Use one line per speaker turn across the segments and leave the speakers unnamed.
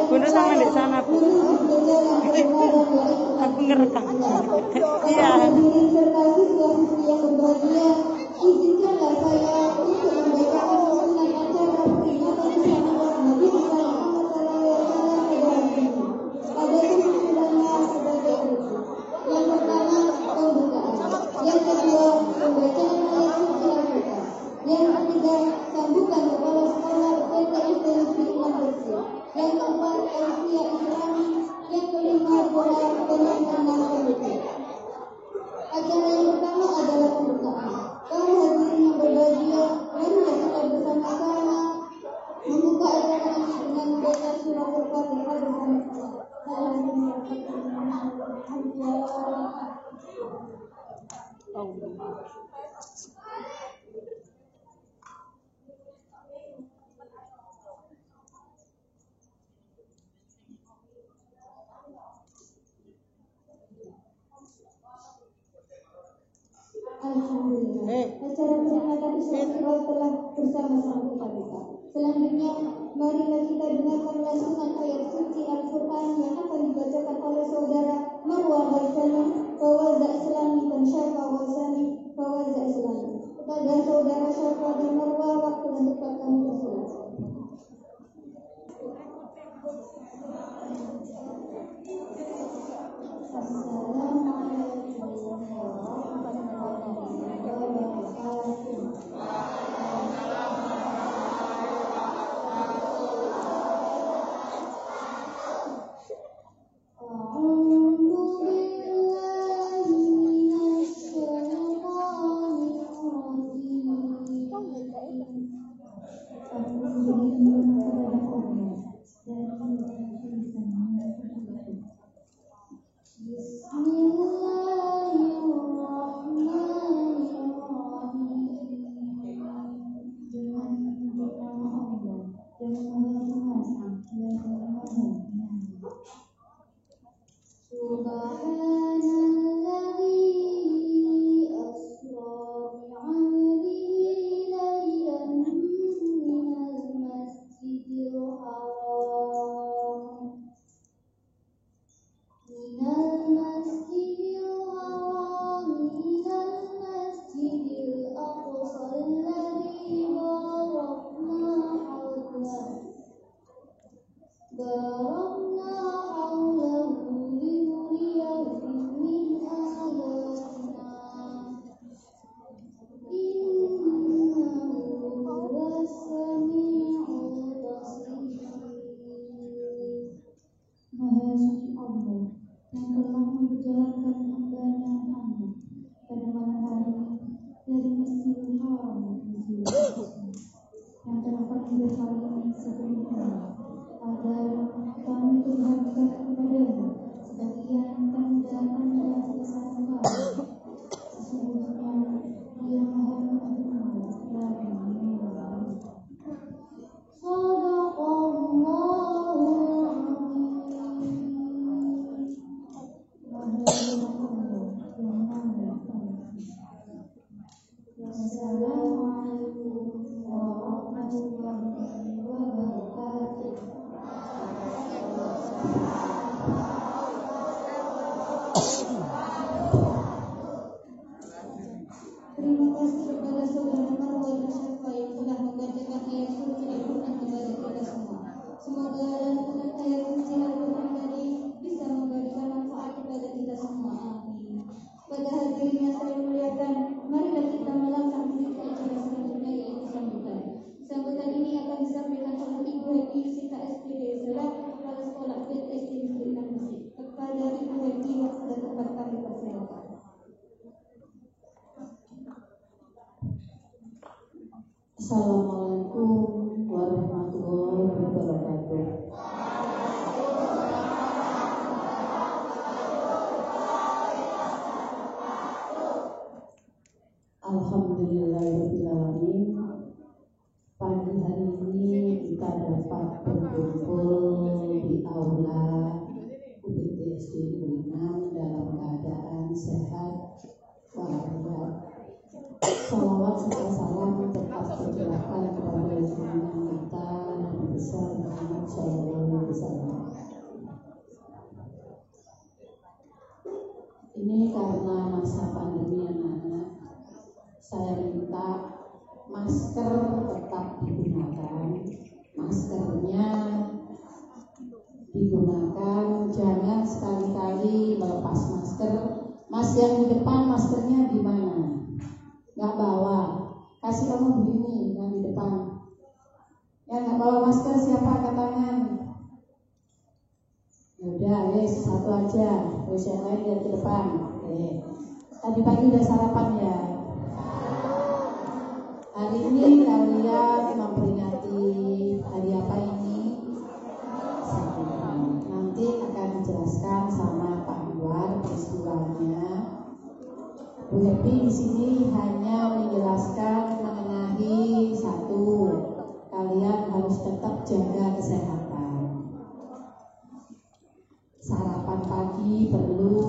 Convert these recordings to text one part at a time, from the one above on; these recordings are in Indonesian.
Bunda sama di sana, Bu. Aku ngerekam. Iya.
Izinkanlah saya untuk membacakan urutan acara peringatan Syahid Nabi Muhammad pada kesimpulannya sebagai berikut. Yang pertama, pembukaan. Yang kedua, pembacaan ayat suci Al-Quran. Yang ketiga, sambutan kepala sekolah PTSD Negeri Imam Bersih. Yang keempat, tausiah Islami. Yang kelima, doa penanganan politik. Acara yang pertama adalah pembukaan. Para hadirin yang berbahagia, marilah kita bersama-sama membuka acara ini dengan membaca surah Al-Fatihah bersama-sama. Alhamdulillah, acara peringatan Isra Mi'raj telah bersama-sama kita buka. Selanjutnya, marilah kita dengarkan lantunan ayat suci Al-Quran yang akan dibacakan oleh saudara Marwah Ghaisani, Fawaza Islami dan Syafa Ghaisani, Fawaza Islami. Kepada saudara Syafa dan Marwah, waktu dan tempat kami persilakan. Assalamualaikum warahmatullahi wabarakatuh. Alhamdulillahirrahmanirrahim. Pagi hari ini kita dapat berkumpul di aula UPTSD 6 dalam keadaan sehat walafiat. Salawat serta salam tetap tercurahkan kepada junjungan kita Nabi besar Muhammad SAW. Ini karena masa pandemi anak-anak, saya minta masker tetap digunakan. Maskernya digunakan, jangan sekali-kali melepas masker. Mas yang di depan maskernya di mana? Nggak bawa, kasih kamu begini yang di depan. Yang nggak bawa masker siapa angkat tangan? Yaudah, wes satu aja, wes yang lain lihat ke depan. Oke. Tadi pagi udah sarapan ya. Hari ini kalian memperingati hari apa ini? Nanti akan dijelaskan sama Pak Anwar peristiwanya. Bu Happy di sini hanya menjelaskan mengenai satu, kalian harus tetap jaga kesehatan. Sarapan pagi perlu,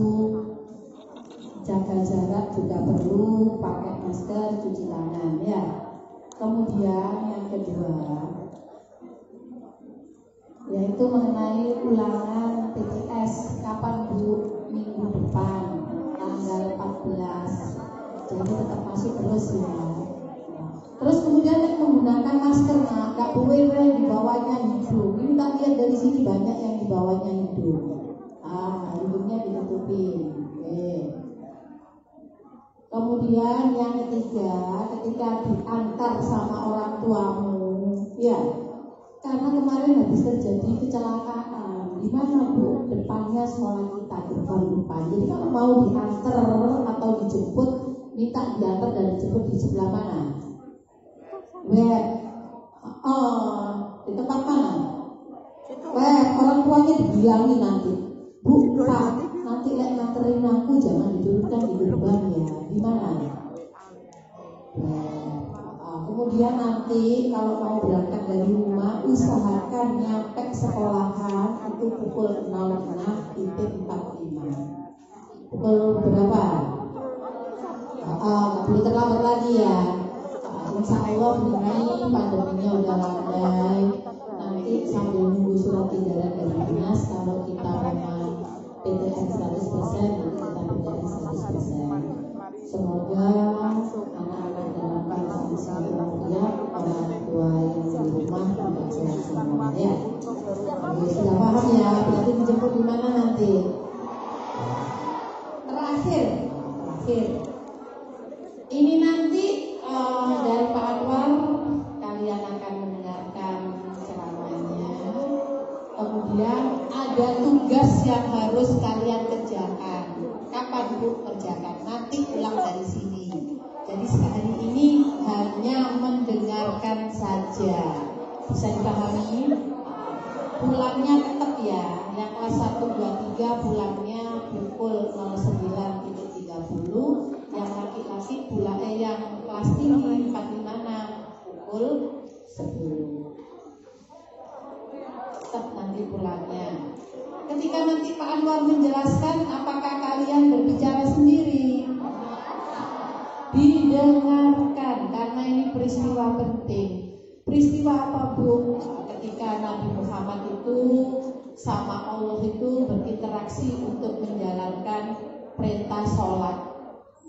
jaga jarak juga perlu, pakai masker, cuci tangan ya. Kemudian yang kedua, yaitu mengenai ulangan PTS kapan Bu? Minggu depan tanggal 14. Jadi tetap masuk terus ya. Terus kemudian menggunakan masker, nggak boleh di bawahnya hidung. Ini tak lihat dari sini banyak yang di bawahnya hidung. Hidungnya ditutupin. Oke. Kemudian yang ketiga, ketika diantar sama orang tuamu, ya, karena kemarin habis terjadi kecelakaan. Di mana Bu? Depannya sekolah kita, gerbang depan. Jadi kalau mau diantar atau dijemput, minta diantar dan dijemput di sebelah mana? Di tempat mana? Orang tuanya dibilangin nanti, Bu, Pak, nanti lek nganterin aku jangan didudukkan di gerbang ya. Di mana? Kemudian nanti kalau mau berangkat dari rumah, usahakan nyampe sekolahan itu pukul 06.45. Pukul berapa? Nggak boleh terlambat lagi ya. Insya Allah ini pandeminya udah landai. Nanti sambil nunggu surat edaran dari dinas, kalau kita memang PTM 100%, nanti kita PTM 100%. Semoga anak-anak dalam keadaan sehat walafiat, orang tua yang di rumah juga sehat semua ya. Oke, sudah paham ya? Berarti dijemput di mana nanti? Terakhir, ini nanti dari Pak Anwar kalian akan mendengarkan ceramahnya. Kemudian ada tugas yang harus kalian kerjakan. Kapan Bu kerjakan? Nanti pulang dari sini. Jadi hari ini hanya mendengarkan saja. Bisa dipahami? Pulangnya tetap ya. Yang kelas 1, 2, 3 pulangnya pukul 09.30. Yang laki-laki pulangnya yang kelas tinggi 456 pukul 10. Tetap nanti pulangnya. Ketika nanti Pak Anwar menjelaskan, apakah kalian berbicara sendiri? Didengarkan, karena ini peristiwa penting. Peristiwa apa Bu? Ketika Nabi Muhammad itu sama Allah itu berinteraksi untuk menjalankan perintah sholat.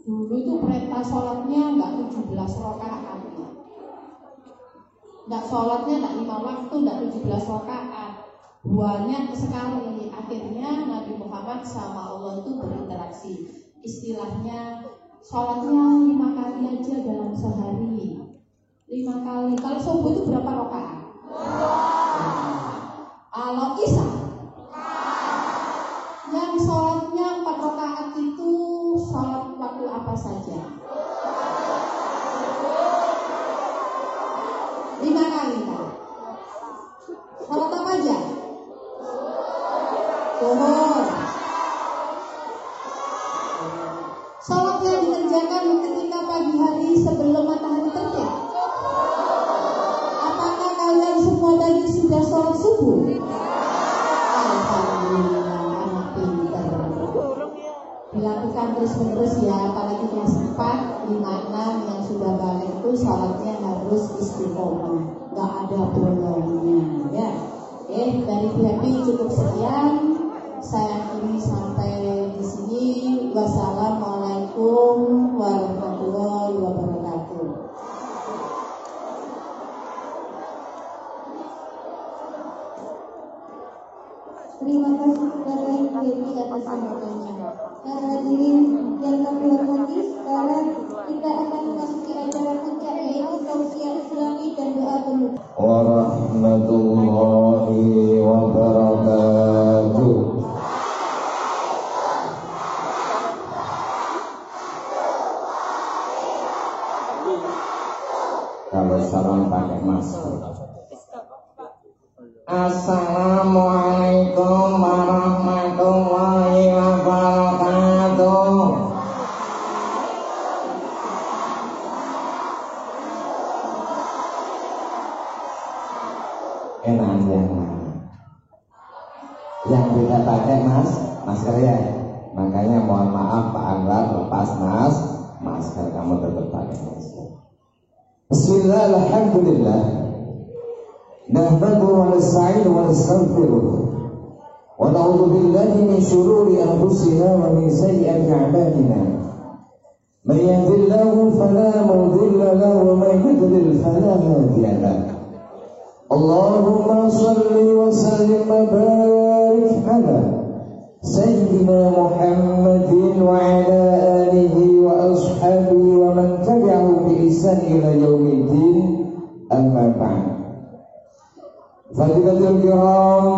Dulu itu perintah sholatnya nggak 17 rakaat. Nggak sholatnya nggak 5 waktu, nggak 17 rakaat. Banyak sekali. Akhirnya Nabi Muhammad sama Allah itu berinteraksi. Istilahnya sholatnya 5 kali aja dalam sehari. 5 kali. Kalau subuh itu berapa rakaat? Kalau isya yang sholatnya 4 rakaat itu sholat waktu apa saja? 5 kali Kak. Salat apa aja? Zuhur. Salat yang dikerjakan ketika pagi hari sebelum matahari terbit. Apakah kalian semua tadi sudah sholat subuh? Alhamdulillah, anak pintar. Dilakukan terus-menerus ya, apalagi kelas 4, 5, 6 yang sudah balik itu sholatnya harus istiqomah, nggak ada bolongnya ya. Oke, dari PHP cukup sekian. Saya akhiri sampai di sini. Wassalamualaikum warahmatullahi wabarakatuh.
Terima kasih kepada Ibu Dewi atas sambutannya. Hadirin yang kami hormati, sekarang kita akan memasuki acara puncak yaitu tausiah Islami dan doa penutup.
Warahmatullahi wabarakatuh. Kalau salam pakai masker. Assalamualaikum warahmatullahi wabarakatuh. Enak yang tidak pakai masker ya. Makanya mohon maaf Pak Anwar, lepas masker, kamu tetap pakai masker. Bismillah, alhamdulillah. Nahmaduhu wa nasta'inuhu wa nastaghfiruh wa na'udzu billahi min shururi anfusina wa min sayyiati a'malina. Man yahdihillahu fala mudilla lahu wa man yudlil fala hadiya lahu. Allahumma shalli wa sallim wa barik ala sayyidina Muhammadin wa ala alihi wa ashabihi wa man tabi'ahu bi ihsan ila yaumiddin. Amma ba'd. Fadilatul kiram,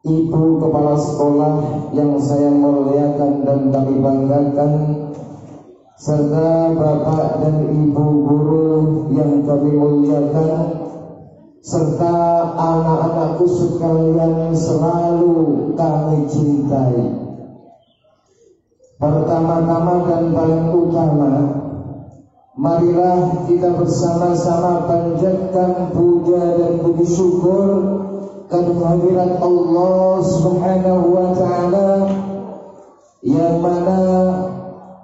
Ibu Kepala Sekolah yang saya muliakan dan kami banggakan, serta Bapak dan Ibu Guru yang kami muliakan, serta anak-anakku sekalian selalu kami cintai. Pertama-tama dan paling utama, marilah kita bersama-sama panjatkan puja dan puji syukur kehadirat Allah Subhanahu wa Ta'ala, yang mana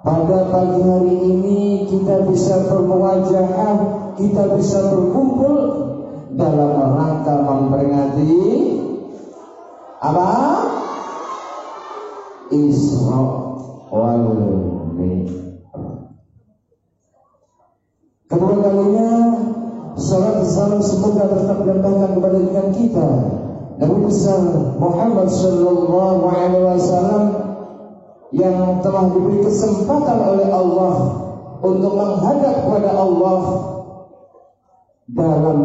pada pagi hari ini kita bisa bermuajahah, kita bisa berkumpul dalam rangka memperingati apa? Isra wal Mi'raj. Kedua kalinya, salat dan salam semoga tetap dilimpahkan kepada rekan kita Nabi besar Muhammad sallallahu alaihi wasallam, yang telah diberi kesempatan oleh Allah untuk menghadap kepada Allah dalam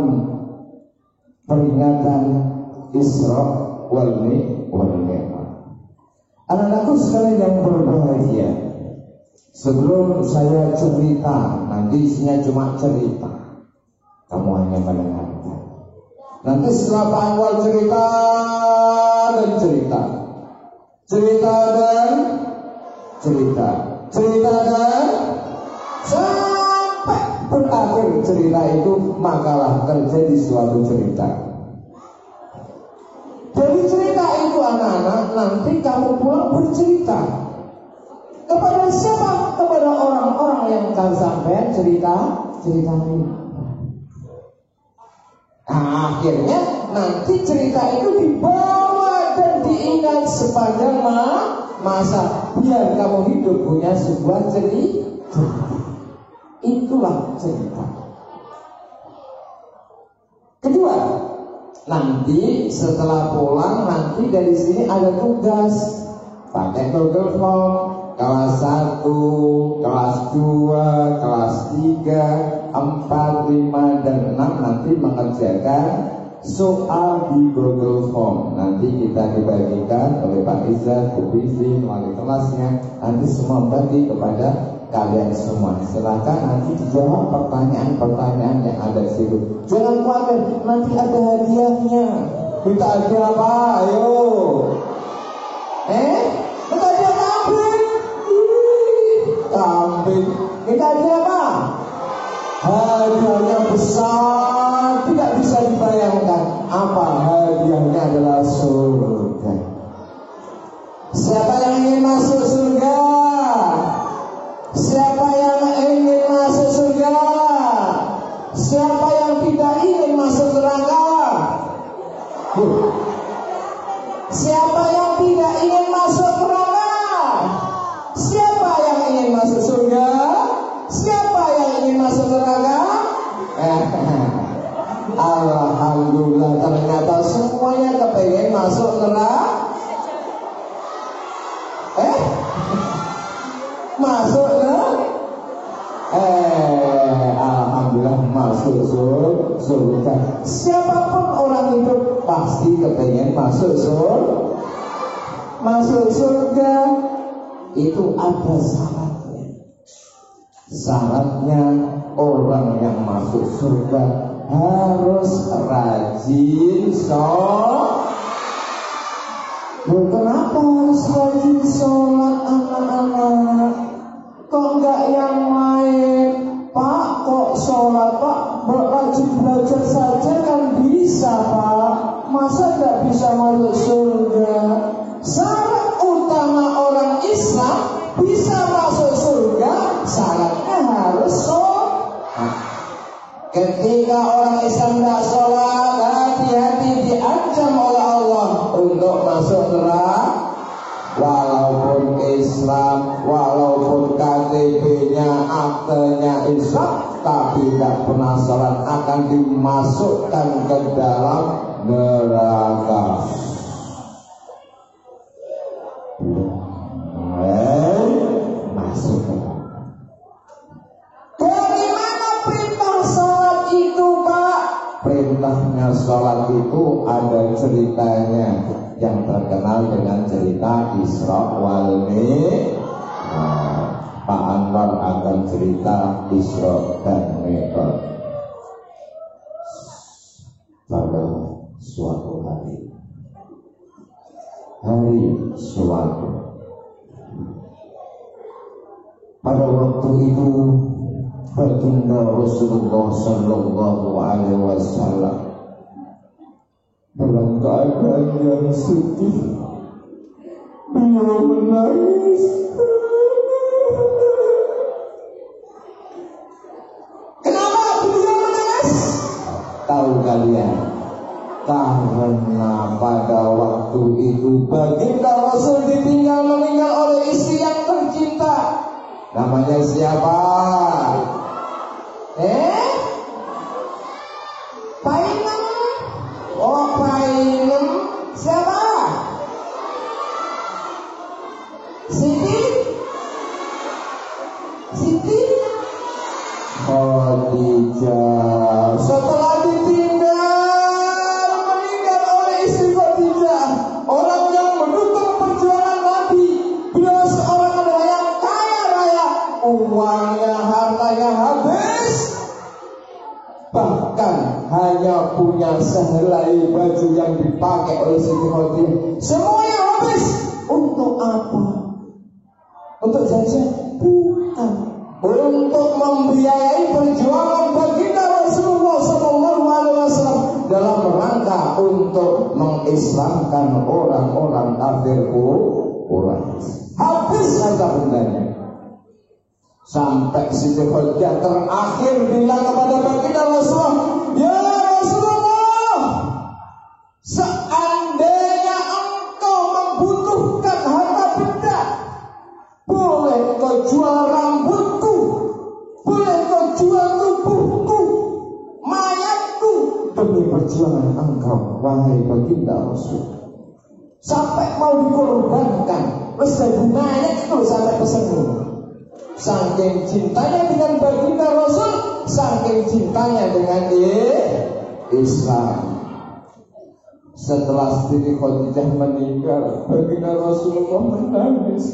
peringatan Isra wal Mi'raj. Anak-anakku sekalian yang berbahagia, sebelum saya cerita, nanti isinya cuma cerita, kamu hanya mendengarkan. Nanti setelah Pak Anwar cerita dan cerita, cerita dan cerita, cerita dan sampai berakhir cerita itu, makalah terjadi suatu cerita. Dari cerita itu anak-anak, nanti kamu pulang bercerita. Kepada siapa? Kepada orang-orang yang akan sampai cerita ini. Nah, akhirnya nanti cerita itu dibawa dan diingat sepanjang masa, biar kamu hidup punya sebuah cerita. Itulah cerita. Kedua, nanti setelah pulang, nanti dari sini ada tugas pakai Google Form. Kelas 1, kelas 2, kelas 3, 4, 5, dan 6 nanti mengerjakan soal di Google Form. Nanti kita dibagikan oleh Pak Izzat, Bu Bivi, wali kelasnya. Nanti semua bagi kepada kalian semua. Silakan nanti dijawab pertanyaan-pertanyaan yang ada di situ. Jangan khawatir, nanti ada hadiahnya. Minta hadiah apa? Ayo. Minta hadiah kambing. Kambing. Minta hadiah apa? Hadiahnya besar, tidak bisa dibayangkan. Apa hadiahnya? Adalah surga. Siapa yang ingin masuk surga? Siapa yang ingin masuk surga? Siapa yang tidak ingin masuk neraka? Siapa yang tidak ingin masuk neraka? Siapa yang ingin masuk surga? Siapa yang ingin masuk neraka? Alhamdulillah, ternyata semuanya kepengen masuk neraka. Masuk alhamdulillah masuk surga. Siapapun orang itu pasti kepengen masuk surga. Masuk surga itu ada syaratnya. Syaratnya orang yang masuk surga harus rajin sholat. Kenapa harus rajin sholat anak-anak? Kok enggak yang main? Pak, kok sholat Pak? Rajin belajar saja kan bisa Pak. Masa enggak bisa masuk surga? Syarat utama orang Islam bisa masuk surga, syaratnya harus sholat. Ketika orang Islam tidak sholat, hati-hati diancam oleh Allah untuk masuk neraka. Walaupun Islam, walaupun KTP-nya, aktenya Islam, tapi tidak pernah sholat, akan dimasukkan ke dalam neraka. Masuk. Bagaimana perintah sholat itu, Pak? Perintahnya sholat itu ada ceritanya yang terkenal dengan cerita Isra wal Mi'raj. Pak Anwar akan cerita Isra dan Mi'raj. Pada suatu hari suatu, pada waktu itu baginda Rasulullah Sallallahu Alaihi Wasallam dalam keadaan yang sedih, beliau menangis. Kenapa beliau menangis? Tahu kalian? Karena pada waktu itu baginda Rasul ditinggal meninggal oleh istri yang tercinta. Namanya siapa? Painem. Oh, Painem. Siapa? Siti? Khadijah. Setelah ditinggal meninggal oleh istri Khadijah, orang yang mendukung perjuangan Nabi, beliau seorang adalah yang kaya raya, uangnya, hartanya habis, bahkan hanya punya sehelai baju yang dipakai oleh Siti Khadijah, semuanya habis. Untuk apa? Untuk jajan? Bukan. Untuk membiayai perjuangan baginda Rasulullah SAW dalam rangka untuk mengislamkan orang-orang kafir Quraisy. Habis harta bendanya. Sampai Siti Khadijah terakhir bilang kepada baginda Rasulullah, ya Rasulullah, seandainya engkau membutuhkan harta benda, boleh kau jual rambutku, boleh kau jual tubuhku, mayatku, demi perjuangan engkau, wahai baginda Rasul. Sampai mau dikorbankan, wis gunanya itu sampai pesenmu. Saking cintanya dengan baginda Rasul, saking cintanya dengan Islam. Setelah Siti Khadijah meninggal, baginda Rasulullah menangis.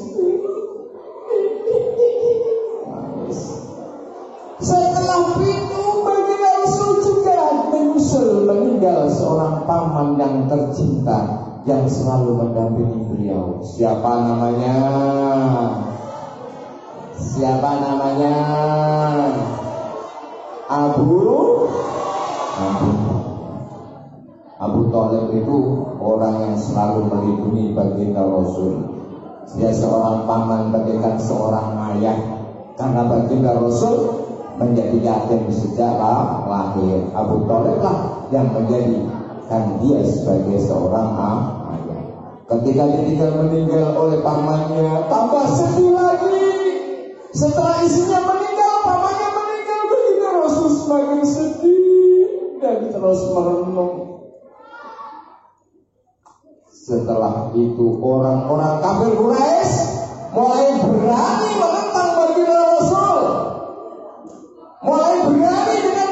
Setelah itu baginda Rasul juga menyusul meninggal seorang paman yang tercinta yang selalu mendampingi beliau. Siapa namanya? Siapa namanya? Abu Thalib itu orang yang selalu melindungi baginda Rasul. Dia seorang paman bagaikan seorang ayah, karena baginda Rasul menjadi yatim sejak lahir. Abu Thalib lah yang menjadikan dia sebagai seorang ayah. Ketika dia meninggal oleh pamannya, tambah sedih lagi. Setelah istrinya meninggal, pamannya meninggal, baginda Rasul semakin sedih dan terus merenung. Setelah itu orang-orang kafir Quraisy mulai berani menentang baginda Rasul, mulai berani dengan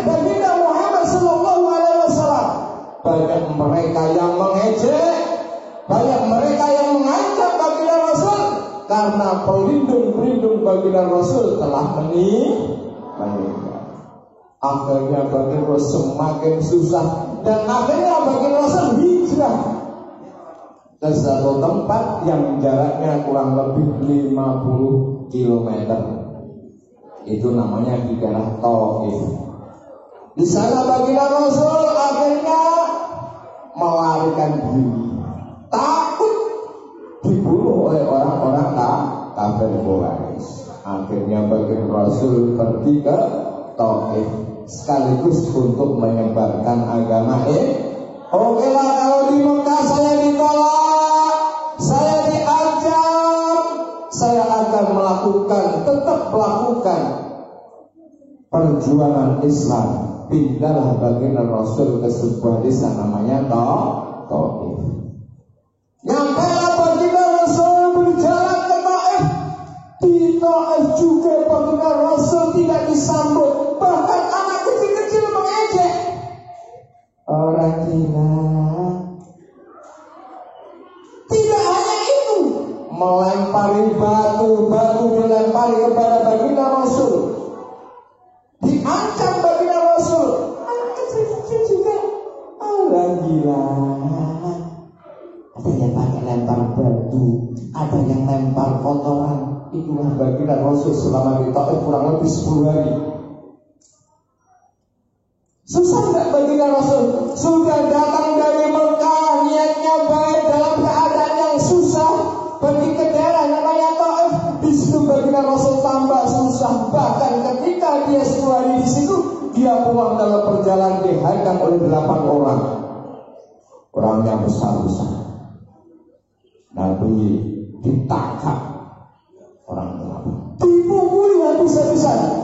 baginda Muhammad Sallallahu Alaihi Wasallam. Banyak mereka yang mengejek, banyak mereka yang mengancam baginda Rasul karena pelindung-pelindung baginda Rasul telah meninggal. Akhirnya baginda Rasul semakin susah dan akhirnya baginda Rasul hijrah ke satu tempat yang jaraknya kurang lebih 50 km. Itu namanya di daerah Taif. Di sana baginda Rasul akhirnya melarikan diri, takut dibunuh oleh orang-orang kafir Quraisy. Akhirnya baginda Rasul pergi ke Taif sekaligus untuk menyebarkan agama ini. Oke lah, kalau di Mekah saya ditolak, saya diancam, saya akan tetap melakukan perjuangan Islam. Pindahlah baginda Rasul ke sebuah desa namanya Taif. Nyampailah baginda Rasul berjalan ke Taif. Di Taif juga baginda Rasul tidak disambut, bahkan anak kecil-kecil mengejek. Orang gila. Tidak hanya itu, melempari batu dilempari kepada baginda Rasul, diancam baginda Rasul. Anak kecil-kecil juga. Orang gila. Ada yang pakai lempar batu, ada yang lempar kotoran. Itulah baginda Rasul selama di Taif kurang lebih 10 hari. Susah enggak baginda Rasul? Sudah datang dari Mekah, niatnya baik, dalam keadaan yang susah, pergi ke daerah namanya Taif. Di situ baginda Rasul tambah susah. Bahkan ketika dia 10 hari di situ, dia pulang dalam perjalanan dihadang oleh 8 orang. Orangnya besar-besar. Nabi ditangkap orang 8, dipukuli habis-habisan.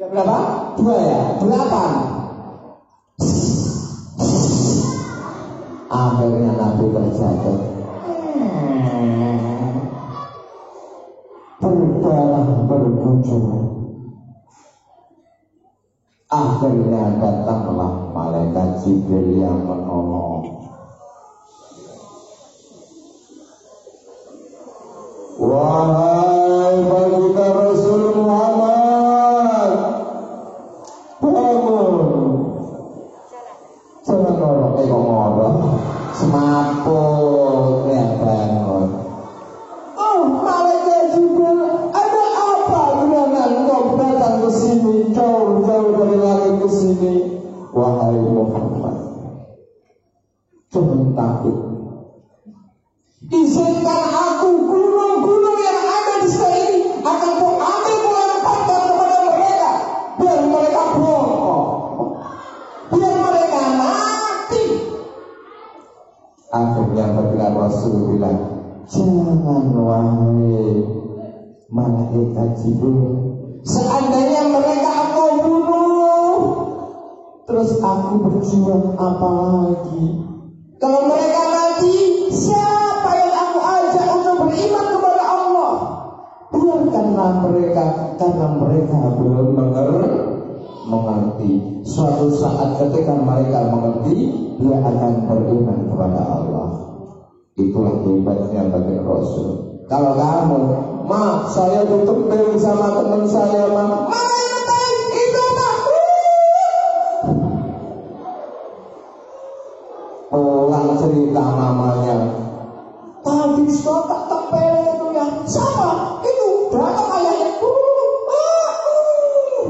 Berapa? 2 ya? 8. Akhirnya Nabi terjatuh. Berdarah berbuncung. Akhirnya datanglah malaikat Jibril yang menolong. Wahai baginda Rasul Muhammad, bangun. Jangan ngorok, semaput ya bangun. Oh, malaikat Jibril, ada apa dengan engkau datang ke sini, jauh-jauh dari langit ke sini? Wahai Muhammad, jangan takut. Izinkan aku gunung-gunung yang ada di sini akan ku ambil melemparkan kepada mereka, biar mereka bongkok, biar mereka mati. Akhirnya baginda Rasul bilang, jangan wahai malaikat Jibril, seandainya mereka aku bunuh, terus aku berjuang apa lagi? Kalau mereka mati, siapa yang aku ajak untuk beriman kepada Allah? Biarkan karena mereka belum mengerti. Suatu saat ketika mereka mengerti, dia akan beriman kepada Allah. Itulah hebatnya bagi Rasul. Kalau kamu, ma, saya ditempel sama teman saya, ma, itu ma, pulang cerita mamanya, tadi tak tempel itu ya, sama itu datang ayahnya,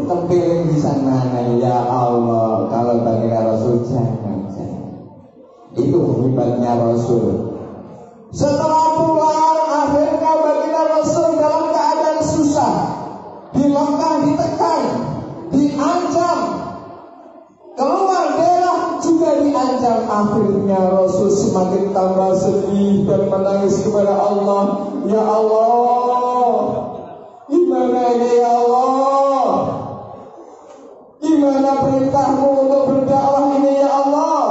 tempelin di sana. Ya Allah, kalau bagi Rasul jangan. Itu hebatnya Rasul. Setelah pulang, akhirnya baginda Rasul dalam keadaan susah, di Mekah ditekan, diancam, keluar daerah juga diancam. Akhirnya Rasul semakin tambah sedih dan menangis kepada Allah. Ya Allah, gimana ini ya Allah? Gimana perintahmu untuk berdakwah ini ya Allah?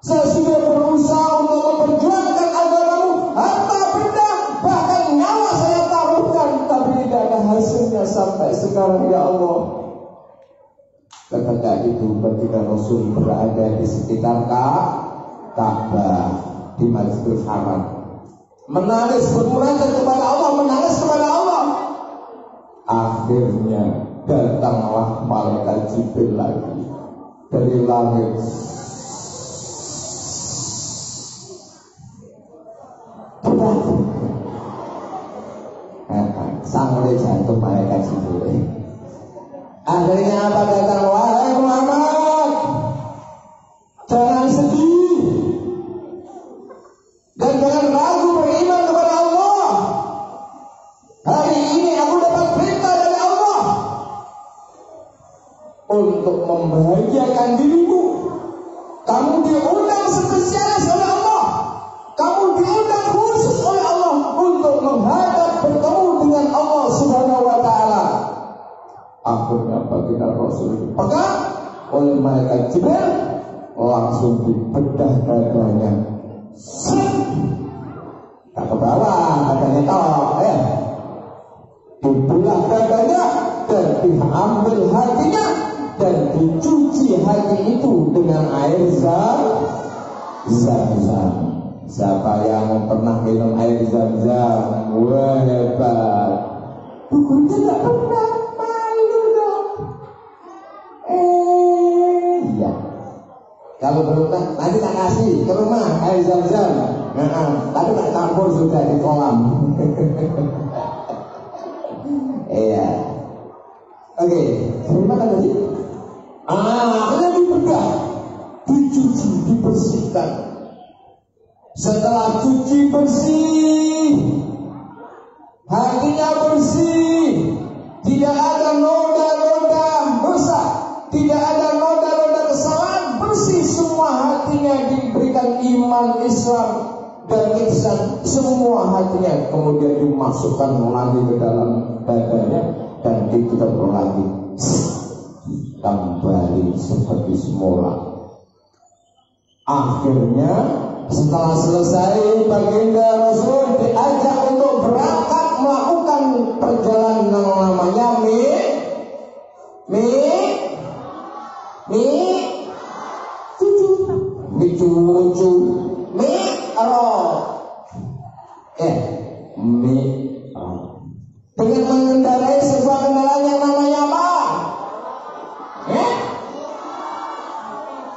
Saya sudah berusaha untuk memperjuangkan agamamu, harta benda, bahkan nyawa saya taruhkan, tapi tidak ada hasilnya sampai sekarang ya Allah. Ketika itu ketika Rasul berada di sekitar Ka'bah di Masjidil Haram, menangis bermunajat kepada Allah, menangis kepada Allah. Akhirnya datanglah malaikat Jibril lagi dari langit. Sampai jantung malaikat Jibril. Akhirnya apa datang? Wahai Muhammad, jangan sedih dan jangan ragu beriman kepada Allah. Hari ini aku dapat perintah dari Allah untuk membahagiakan dirimu. Kamu diundang spesialis oleh Allah. Kamu diundang khusus oleh Allah untuk menghadap bertemu dengan Allah Subhanahu wa Ta'ala. Akhirnya baginda Rasul dipegang oleh malaikat Jibril, langsung dibedah dadanya. Tak ke bawah, dadanya tok, dibelah dadanya dan diambil hatinya dan dicuci hati itu dengan air zam-zam. Siapa yang pernah minum air zam-zam? Wah, hebat. Bukunya tak pernah, malu dong. Iya. Kalau belum nanti tak kasih ke rumah air zam-zam. Tadi tak campur sudah di kolam. Iya. Oke, terima kasih. Akhirnya dibedah, dicuci, dibersihkan. Setelah cuci bersih, hatinya bersih, tidak ada noda-noda dosa, tidak ada noda-noda kesalahan, bersih semua hatinya, diberikan iman, Islam dan ihsan, semua hatinya kemudian dimasukkan lagi ke dalam badannya dan itu lagi kembali seperti semula. Akhirnya setelah selesai, baginda Rasul diajak untuk berangkat melakukan perjalanan yang namanya dengan mengendarai sebuah kendaraan yang namanya apa?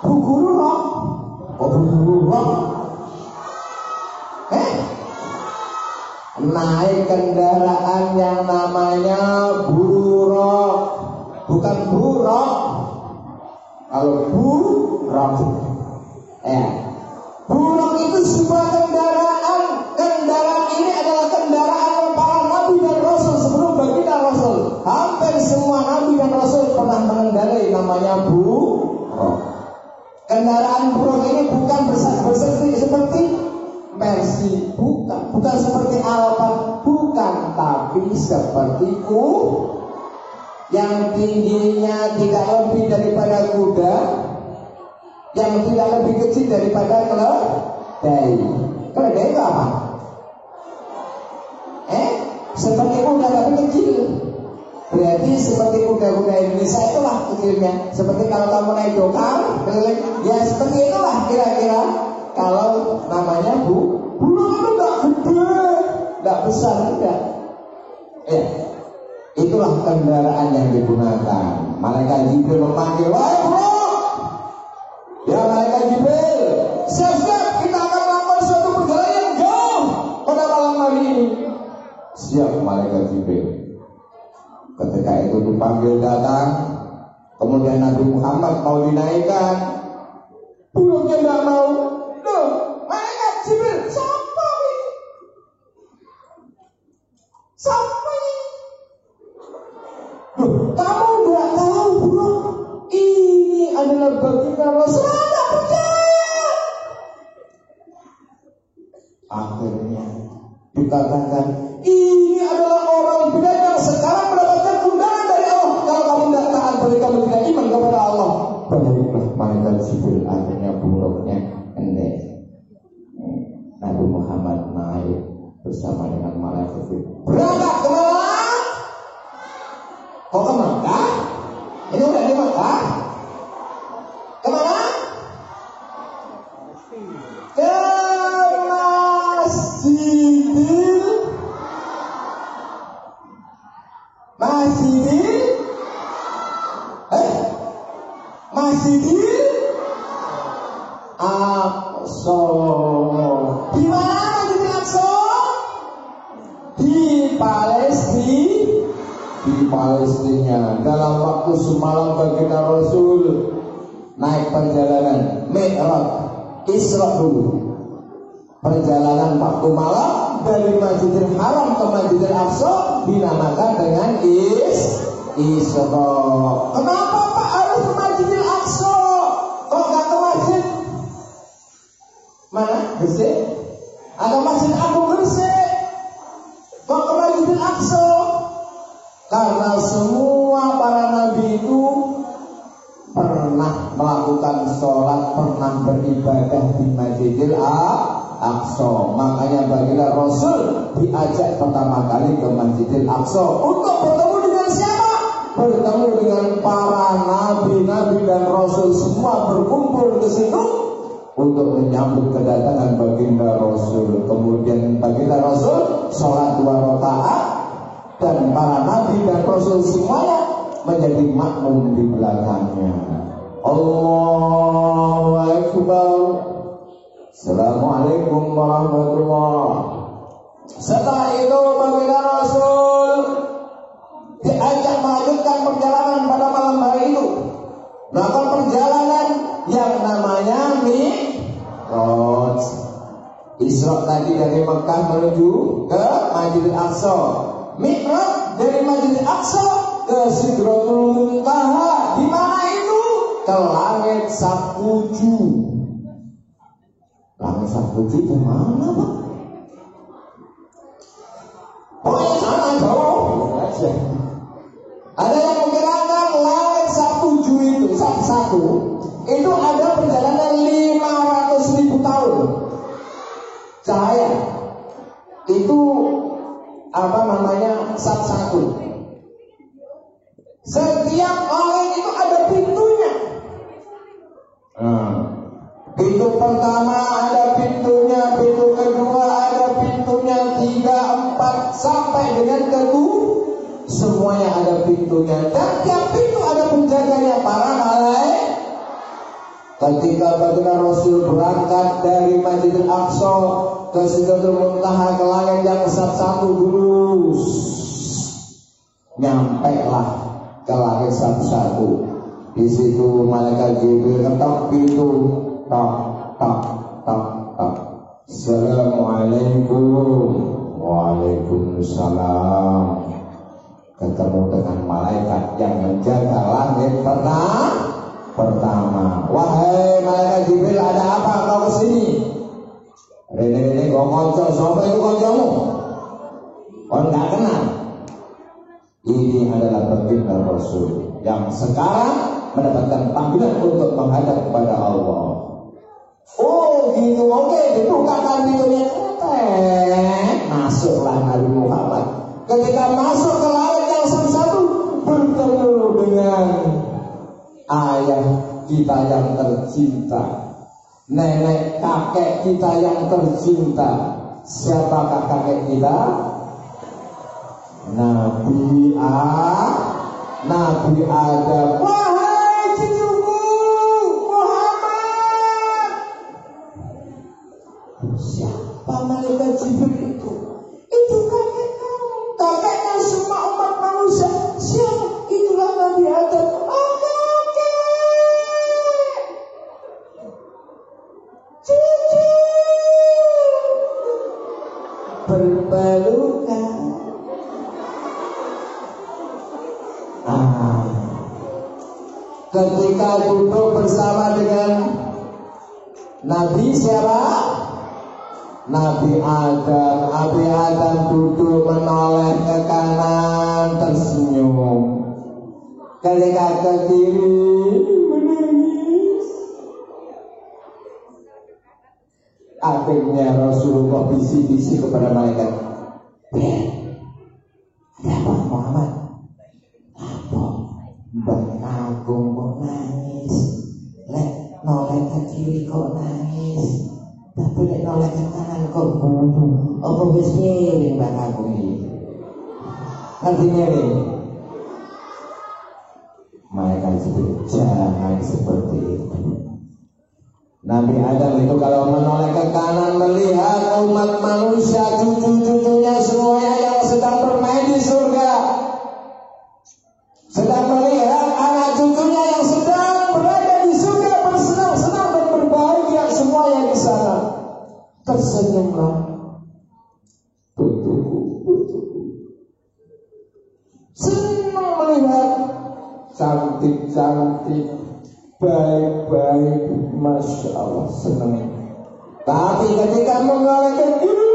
Bugururok. Bugururok. Naik kendaraan yang namanya buruk, bukan buruk. Kalau buruk, buruk itu sebuah kendaraan. Kendaraan ini adalah kendaraan para nabi dan rasul sebelum baginda Rasul. Hampir semua nabi dan rasul pernah mengendarai namanya buruk. Kendaraan buruk ini bukan seperti Mercy, bukan seperti Alfa, bukan, tapi seperti yang tingginya tidak lebih daripada kuda, yang tidak lebih kecil daripada keledai. Keledai itu apa? seperti kuda tapi kecil. Berarti seperti kuda-kuda Indonesia itulah kecilnya. Seperti kalau kamu naik dokar, ya seperti itulah kira-kira. Kalau namanya burung itu nggak gede, nggak besar juga. Ya, itulah kendaraan yang digunakan. Malaikat Jibril memanggil, wahai burung, ya malaikat Jibril, siap-siap kita akan melakukan suatu perjalanan yang jauh pada malam hari ini. Siap malaikat Jibril. Ketika itu dipanggil datang, kemudian Nabi Muhammad mau dinaikkan, burungnya nggak mau. Loh, malaikat Jibril, siapa ini? Siapa ini? Loh, kamu nggak tahu burung? Ini adalah baginda Rasul. Tidak percaya. Akhirnya dikatakan, ini adalah orang bidan yang sekarang mendapatkan undangan dari Allah. Kalau kamu tidak taat, berarti kamu tidak iman kepada Allah. Baiklah, malaikat Jibril. Akhirnya burungnya endek. Nabi Muhammad naik bersama dengan malaikat Jibril. Berangkat ke mana? Kok ke Makkah? Ini udah di Makkah? Kemana? Ke Masjidil Aqsa. Di mana Masjidil Aqsa? Di Palestina. Dalam waktu semalam baginda Rasul naik perjalanan Mi'raj, Isra dulu. Perjalanan waktu malam dari Masjidil Haram ke Masjidil Aqsa dinamakan dengan Isra. Kenapa Pak harus ke Masjidil Aqsa? Kok nggak ke masjid mana? Gresik? Atau Masjid Agung Gresik? Kok ke Masjidil Aqsa? Karena semua para nabi itu pernah melakukan sholat, pernah beribadah di Masjidil Aqsa. Makanya baginda Rasul diajak pertama kali ke Masjidil Aqsa untuk bertemu dengan siapa? Bertemu dengan para nabi-nabi dan Rasul, semua berkumpul ke situ untuk menyambut kedatangan baginda Rasul. Kemudian baginda Rasul sholat 2 rakaat dan para nabi dan Rasul semuanya menjadi makmum di belakangnya. Allahu Akbar. Assalamualaikum warahmatullahi. Setelah itu baginda Rasul diajak melanjutkan perjalanan pada malam hari itu. Melakukan perjalanan yang namanya Mi'raj. Isra tadi dari Mekah menuju ke Masjidil Aqsa. Mi'raj dari Masjidil Aqsa ke Sidratul Muntaha. Di mana itu? Ke langit Sabtuju. Langit Sabtuju di mana, Pak? Oh, yang sana jauh aja. Ada yang memperkirakan langit Sabtuju itu satu itu ada perjalanan 500.000 tahun. Cahaya itu apa namanya satu. Setiap langit itu ada pintunya. Pintu pertama ada pintunya, pintu kedua ada pintunya, 3, 4 sampai dengan semuanya ada pintunya. Dan tiap pintu ada penjaganya, para malaikat. Ketika baginda Rasul berangkat dari Masjidil Aqsa ke Sidratul Muntaha, ke langit yang satu dulu, nyampe lah ke langit satu. Di situ malaikat Jibril ketok pintu, tok. Assalamualaikum. Waalaikumsalam. Ketemu dengan malaikat yang menjaga langit pertama. Wahai malaikat Jibril, ada apa kau kesini? Rene kau konco, siapa itu koncomu? Kau nggak kenal? Ini adalah baginda Rasul yang sekarang mendapatkan panggilan untuk menghadap kepada Allah. Oh gitu, oke, dibukakan pintunya. Masuklah Nabi Muhammad ke Ketika masuk ke langit yang satu, bertemu dengan ayah kita yang tercinta, nenek kakek kita yang tercinta. Siapakah kakek kita? Nabi Adam. Wahai cucuku Muhammad. Siapa malaikat Jibril itu? Itu kakek kamu, kakeknya semua umat manusia. Siapa? Itulah Nabi Adam. Oh, kakek, cucu, berpelukan. Ketika duduk bersama dengan Nabi siapa? Nabi Adam duduk menoleh ke kanan tersenyum. Ketika ke kiri menangis. Akhirnya Rasulullah bisi-bisi kepada malaikat. Ada apa Muhammad? Apa? Mbak Agung kok nangis? Lek noleh ke kiri kok nangis? Tapi nek noleh ke kanan kok gudu. Apa wis piye Mbak Agung iki? Artinya nih, malaikat Jibril jangan seperti itu. Nabi Adam itu kalau menoleh ke kanan melihat umat manusia, cucu-cucunya semuanya yang sedang bermain di surga, sedang melihat anak cucunya yang sedang berada di surga bersenang-senang dan berbahagia semuanya di sana. Tersenyumlah, putuku. Senang melihat cantik-cantik, baik-baik, masya Allah, senang. Tapi ketika menoleh ke kiri,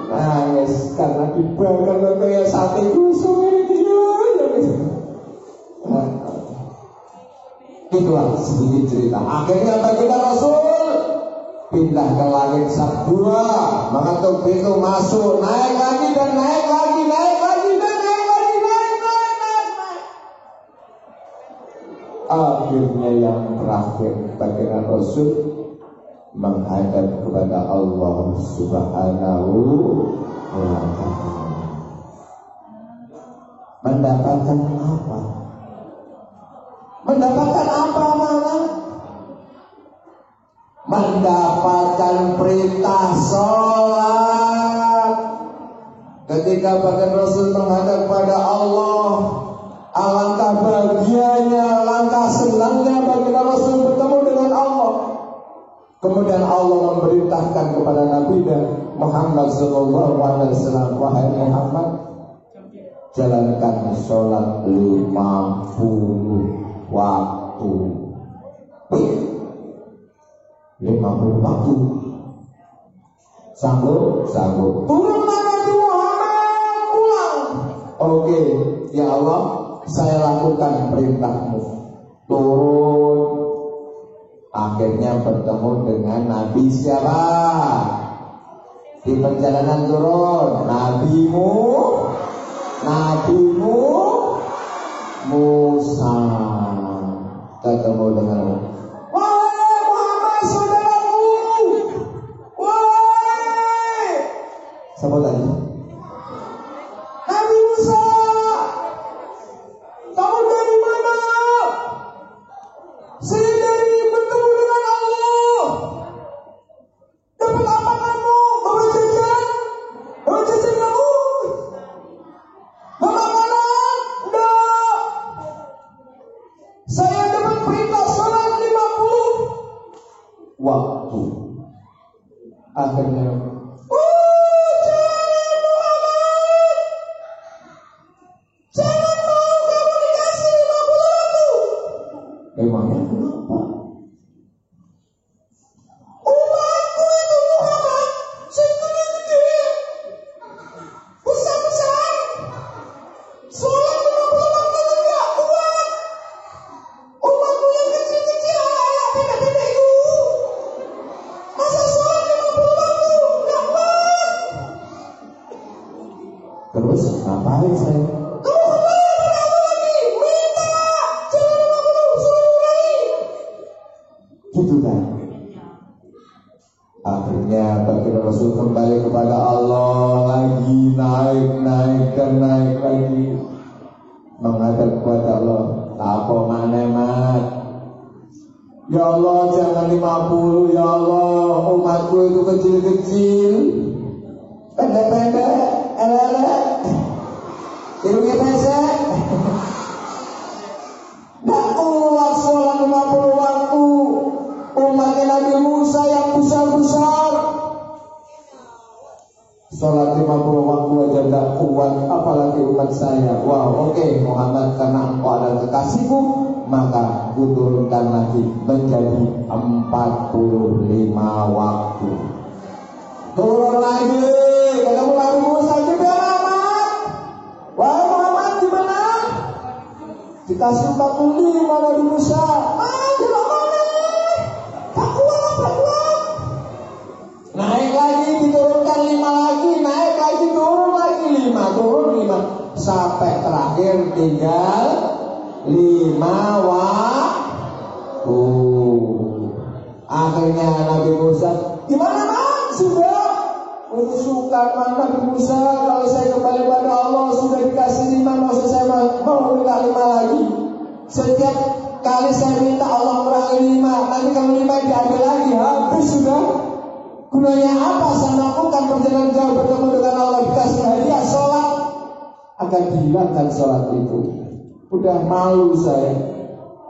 nangis karena dibakar kayak sate busuk ini. Itulah sedikit cerita. Akhirnya baginda Rasul pindah ke langit sabdua, maka begitu masuk, naik lagi dan naik lagi, naik lagi dan naik lagi, naik. Akhirnya yang terakhir baginda Rasul menghadap kepada Allah Subhanahu wa Ta'ala. Mendapatkan apa? Mendapatkan apa mana? Mendapatkan perintah sholat. Ketika baginda Rasul menghadap kepada Allah, alangkah bahagianya, alangkah senangnya baginda Rasul bertemu dengan Allah. Kemudian Allah memerintahkan kepada Nabi Muhammad SAW, wahai Muhammad, jalankan sholat 50 waktu. 50 waktu. Sanggup? Turunlah Nabi Muhammad, pulang. Oke, ya Allah, saya lakukan perintahmu. Turun. Akhirnya bertemu dengan Nabi siapa? Di perjalanan turun, nabimu Musa. Ketemu dengan wahai Muhammad saudaraku. Wahai siapa tadi? Nabi Musa. Kamu dari mana? Saya dari bertemu dengan Allah. Dapat apa kamu? Bawa jajan? Bawa jajan kamu? Bawa makanan? Enggak. Saya dapat perintah sholat 50 waktu. Akhirnya Terus ngapain saya? Gitu kan? Akhirnya baginda Rasul kembali kepada Allah lagi, naik dan naik lagi, menghadap kepada Allah. Apa mana mat? Ya Allah, jangan 50 ya Allah, umatku itu kecil-kecil, pendek-pendek, elek-elek, hidungnya pesek. Nggak keluar sholat 50 waktu. Umatnya Nabi Musa yang besar-besar, sholat 50 waktu aja tidak kuat, apalagi umat saya. Wow, oke, Muhammad, karena engkau adalah kekasihku, maka kuturunkan lagi menjadi 45 waktu. Turun lagi, ketemu Nabi Musa, gimana? Wahai Muhammad, gimana? Dikasih 45 Nabi Musa. Naik lagi, diturunkan 5 lagi, naik lagi, turun lagi 5, turun 5, sampai terakhir tinggal 5 waktu. Akhirnya Nabi Musa, gimana Mas? Sudah usukan Nabi Musa, kalau saya kembali pada Allah sudah dikasih 5, maksud saya mau minta 5 lagi. Setiap kali saya minta Allah kurangi 5, nanti kalau 5 diambil lagi, habis sudah. Gunanya apa saya melakukan perjalanan jauh bertemu dengan Allah, dikasih hadiah sholat, akan dihilangkan sholat itu. Udah malu saya.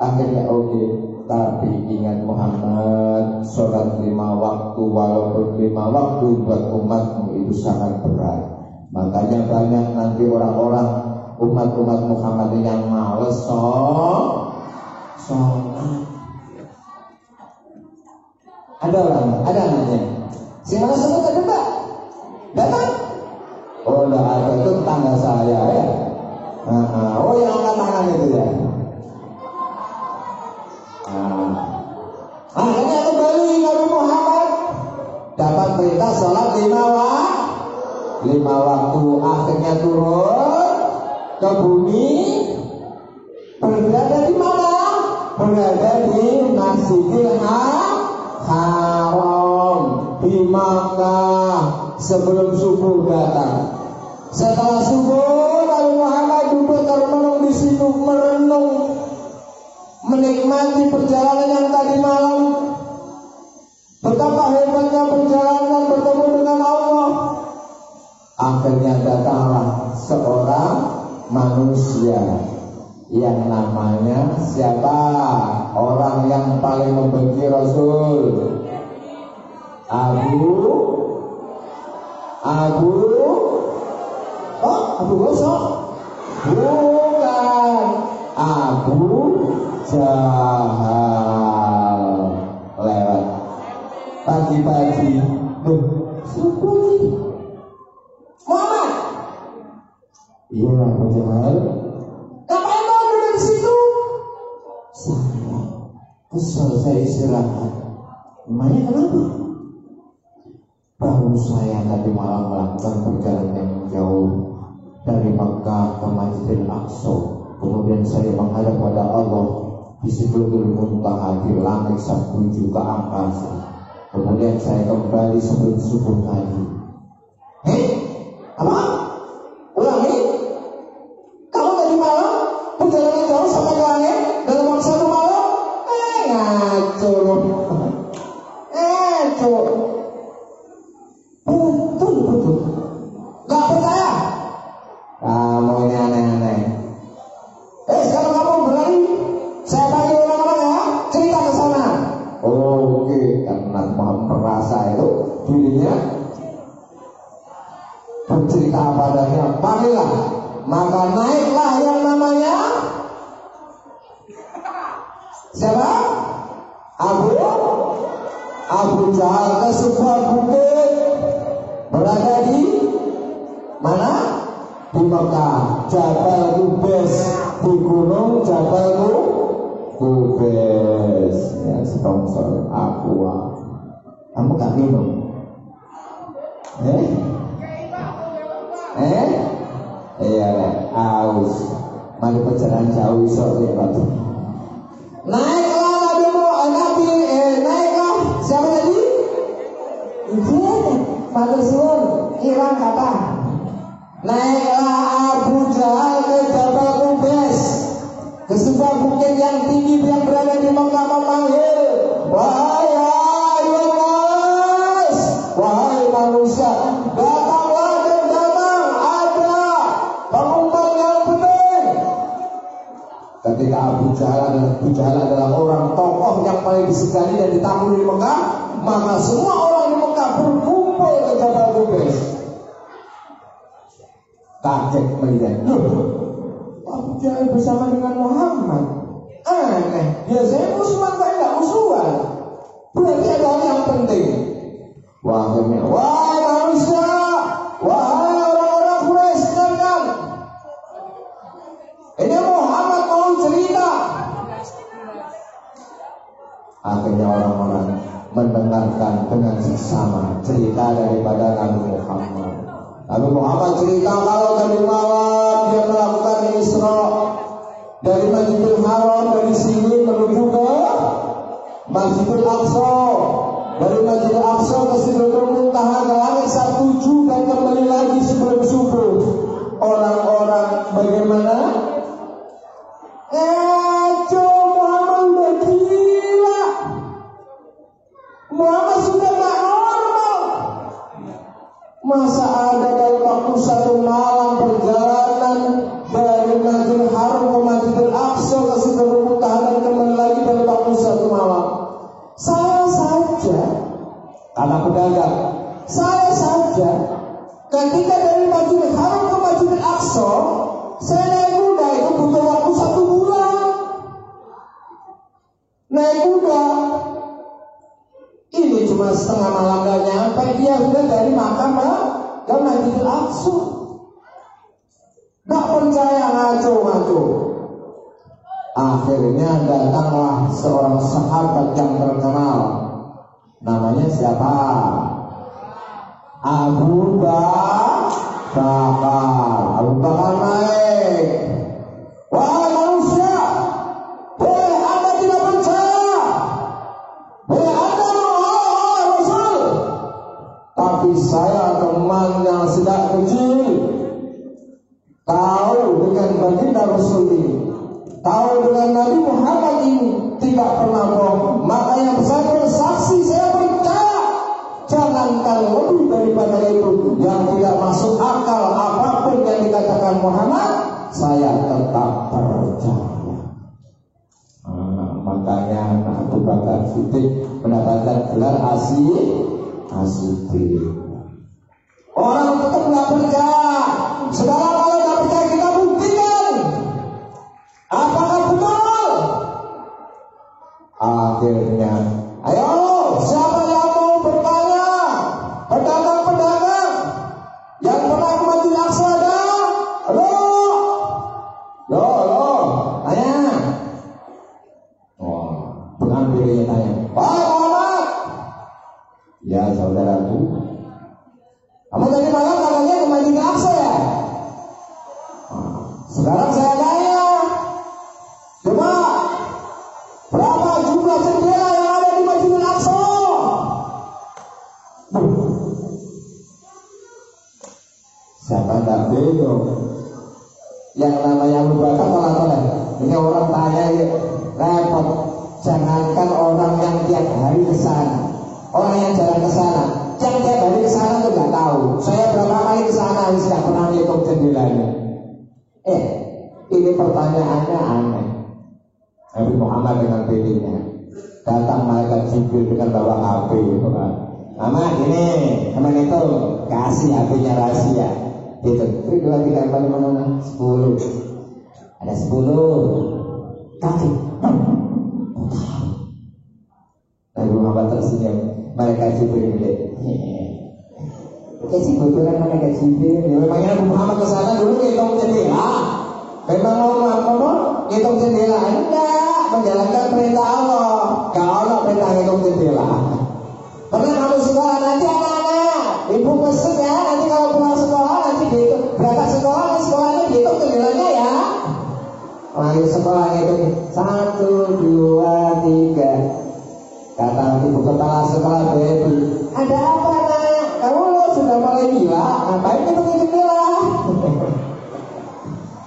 Akhirnya oke, tapi ingat Muhammad, sholat 5 waktu, walaupun 5 waktu buat umatmu itu sangat berat. Makanya banyak nanti orang-orang umat-umat Muhammad yang males sholat. Ada orang, ada anaknya. Si mana sebut ada Mbak? Datang? Oh enggak ada, itu tetangga saya ya. Oh yang angkat tangan itu ya. Akhirnya kembali Nabi Muhammad dapat perintah sholat 5 waktu. Akhirnya turun ke bumi, berada di mana? Berada di Masjidil Haram di Makkah sebelum subuh datang. Setelah subuh Nabi Muhammad duduk merenung di situ, merenung, menikmati perjalanan yang tadi malam. Betapa hebatnya perjalanan bertemu dengan Allah. Akhirnya datanglah seorang manusia yang namanya siapa? Orang yang paling membenci Rasul, Abu Gosok? Bukan, Abu Jahal. Lewat pagi-pagi, siapa ini? Muhammad. Iya, Abu Jahal. Ngapain kau duduk di situ? Saya kesel, saya istirahat. Emangnya kenapa? Baru saya tadi malam melakukan perjalanan yang jauh dari Makkah ke Masjidil Aqsa. Kemudian saya menghadap pada Allah di Sidratul Muntaha, di langit menuju ke angkasa. Kemudian saya kembali sebelum subuh tadi. Apa? Ulangi? Kamu tadi malam perjalanan jauh sampai ke langit dalam waktu 1 malam? Ngaco. Betul. Gak percaya? Kamu ini aneh-aneh. Sekarang kamu berani, saya panggil orang-orang ya, cerita ke sana. Oke, karena merasa itu dirinya bercerita apa adanya, panggillah. Maka naiklah yang namanya siapa? Abu Jahal ke sebuah bukit, berada di mana? Di Mekah, Jabal Qubais, di gunung Jabal Qubais. Ya, sponsor Aqua. Kamu gak minum? Mari perjalanan jauh iso ya Pak. Naiklah naiklah siapa tadi? Matur suwun, irang kata. Naiklah Abu Jahal ke Jabal Qubais, ke sebuah bukit yang tinggi yang berada di Mekah memanggil, wahai Yunus, wahai manusia, datanglah dan datang ada pengumuman yang penting. Ketika Abu Jahal adalah orang tokoh yang paling disegani dan ditakuti di Mekah, maka semua orang di Mekah berkumpul ke Jabal Qubais. Kaget melihat, Abu Jahal bersama dengan Muhammad. Aneh, biasanya musuhan kok tidak musuhan. Berarti ada hal yang penting. Wahai manusia, wahai orang-orang Quraisy, dengarkan. Ini Muhammad mau cerita. Akhirnya orang-orang mendengarkan dengan seksama cerita daripada Nabi Muhammad. Nabi Muhammad cerita kalau tadi malam dia melakukan Isra dari Masjidil Haram, dari sini menuju ke Masjidil Aqsa, dari Masjidil Aqsa ke Sidratul Muntaha ke langit 7 dan kembali lagi sebelum subuh. Orang-orang bagaimana? Muhammad udah gila. Muhammad sudah gak normal. Masa ada dalam waktu 1 malam perjalanan dari Masjidil Haram ke Masjidil Aqsa ke Sidratul Muntaha dan kembali lagi dalam waktu 1 malam. Saya saja, kata pedagang, saya saja ketika dari Masjidil Haram ke Masjidil Aqsa, saya naik kuda itu butuh waktu 1 bulan. Naik kuda ini cuma setengah malam gak nyampe, dia sudah dari Makkah ke Masjidil Aqsa. Gak percaya, ngaco. Akhirnya datanglah seorang sahabat yang terkenal. Namanya siapa? Abu Bakar. Abu Bakar naik. Wahai manusia, boleh Anda tidak percaya, boleh Anda menolak Rasul, tapi saya teman yang sejak kecil tahu dengan baginda Rasul ini, tahu dengan Nabi Muhammad ini, tidak pernah bohong. Makanya saya bersaksi, saya percaya. Jangankan lebih daripada itu, yang tidak masuk akal apapun yang dikatakan Muhammad, saya tetap percaya. Makanya Abu Bakar Siddiq mendapatkan gelar As-Siddiq. Orang tetap nggak percaya. Sekarang kalau nggak percaya kita buktikan. Apakah betul? Akhirnya, ayo siapa yang mau bertanya? Pedagang-pedagang yang pernah ke Masjidil Aqsa ada? Halo, tanya. Pengambil dia tanya, Wahai Muhammad, ya saudaraku, kamu tadi malam katanya ke Masjidil Aqsa ya? Sekarang saya tanya, coba berapa jumlah jendela yang ada di Masjidil Aqsa? Siapa tak bingung? Yang namanya Abu Bakar malah toleh. Ini orang tanya ya, repot. Jangankan orang yang tiap hari ke sana, orang yang jalan ke sana, yang tiap hari ke sana tuh nggak tahu. Saya berapa kali ke sana, tidak pernah ngitung jendelanya. Ini pertanyaannya aneh. Nabi Muhammad dengan PD-nya datang malaikat Jibril dengan bawa HP. Mama ini teman itu kasih HP-nya rahasia. Gitu. Itu lagi kapan mana? 10. Ada 10. Kaki. Nabi Muhammad tersenyum. Malaikat Jibril ini. Kasih bocoran malaikat Jibril. Ya, memangnya Nabi Muhammad ke sana dulu ngitung jendela. Memang ngomong ngitung jendela, enggak, menjalankan perintah Allah. Kalau Allah perintah ngitung jendela. Karena kamu sekolah nanti anak-anak, ibu pesen ya, nanti kalau pulang sekolah nanti dihitung, berangkat sekolah, sekolahnya dihitung jendelanya ya. setelah baby. Ada apa nak? Kamu sudah mulai gila? Ngapain ngitungin jendela?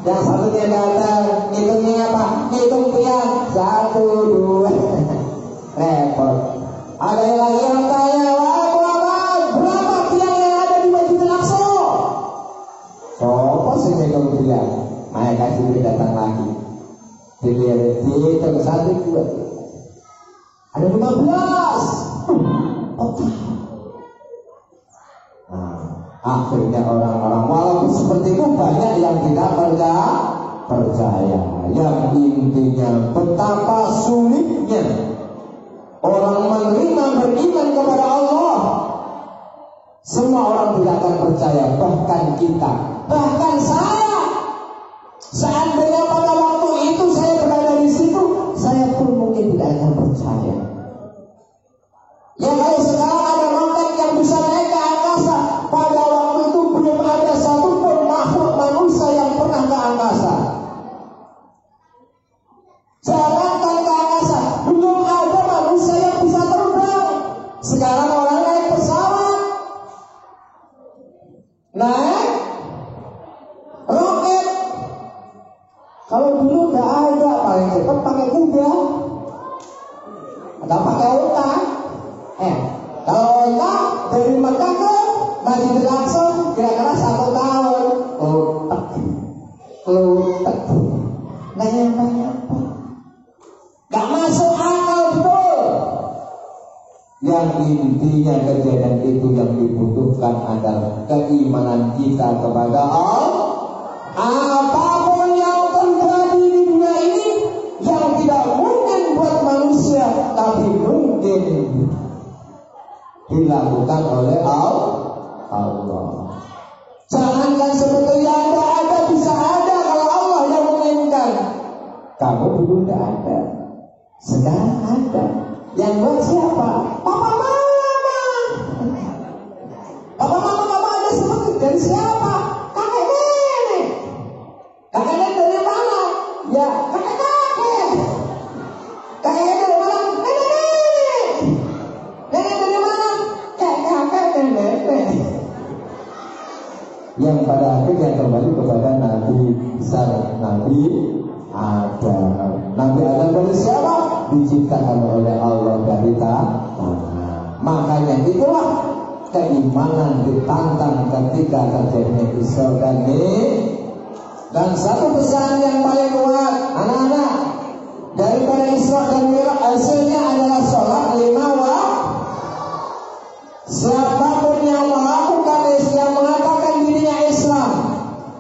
Yang satunya datang, ngitungnya apa? Ngitung tiang. 1, 2. Repot. Ada yang lagi yang tanya, wah Muhammad, berapa tiang yang ada di Masjidil Aqsa? Sopo sih ngitung tiang? Mereka sendiri datang lagi. Dilihat, dihitung 1, 2. Ada 15. Nah, akhirnya orang-orang walaupun seperti itu banyak yang tidak percaya. Yang intinya betapa sulitnya orang menerima beriman kepada Allah. Semua orang tidak akan percaya, bahkan kita, bahkan saya. Seandainya pada waktu itu saya berada di situ, saya pun mungkin tidak akan percaya. Ya kalau sekarang ada roket yang bisa naik ke angkasa, pada waktu itu belum ada satupun makhluk manusia yang pernah ke angkasa. Jangankan ke angkasa, belum ada manusia yang bisa terbang. Sekarang orang naik pesawat, naik roket. Kalau dulu nggak ada, paling cepat pakai kuda atau pakai unta. Kalau unta dari Mekah ke Masjidil Aqsa kira-kira 1 tahun. Lutek. Nggak nyampe-nyampe. Nggak masuk akal betul. Yang intinya kejadian itu yang dibutuhkan adalah keimanan kita kepada Allah. Apapun yang terjadi di dunia ini yang tidak mungkin buat manusia, tapi mungkin dilakukan oleh Allah. Jangankan sebetulnya tidak ada, bisa ada kalau Allah yang menginginkan. Kamu dulu tidak ada, sekarang ada. Yang buat siapa? Papa mama. Papa mama kamu ada seperti dari siapa? Kakek nenek. Kakek nenek dari mana? Ya kakek. Kakek dari mana? Nenek. Nenek dari mana? Kakek nenek. Yang pada akhirnya kembali kepada Nabi besar, Nabi Adam. Nabi Adam dari siapa? Diciptakan oleh Allah dari tanah. Makanya itulah keimanan ditantang ketika terjadinya Isra dan Mi'raj. Dan satu pesan yang paling kuat, anak-anak, daripada Isra dan Mi'raj hasilnya adalah sholat 5 waktu. Siapapun yang melakukan Islam, mengatakan dirinya Islam,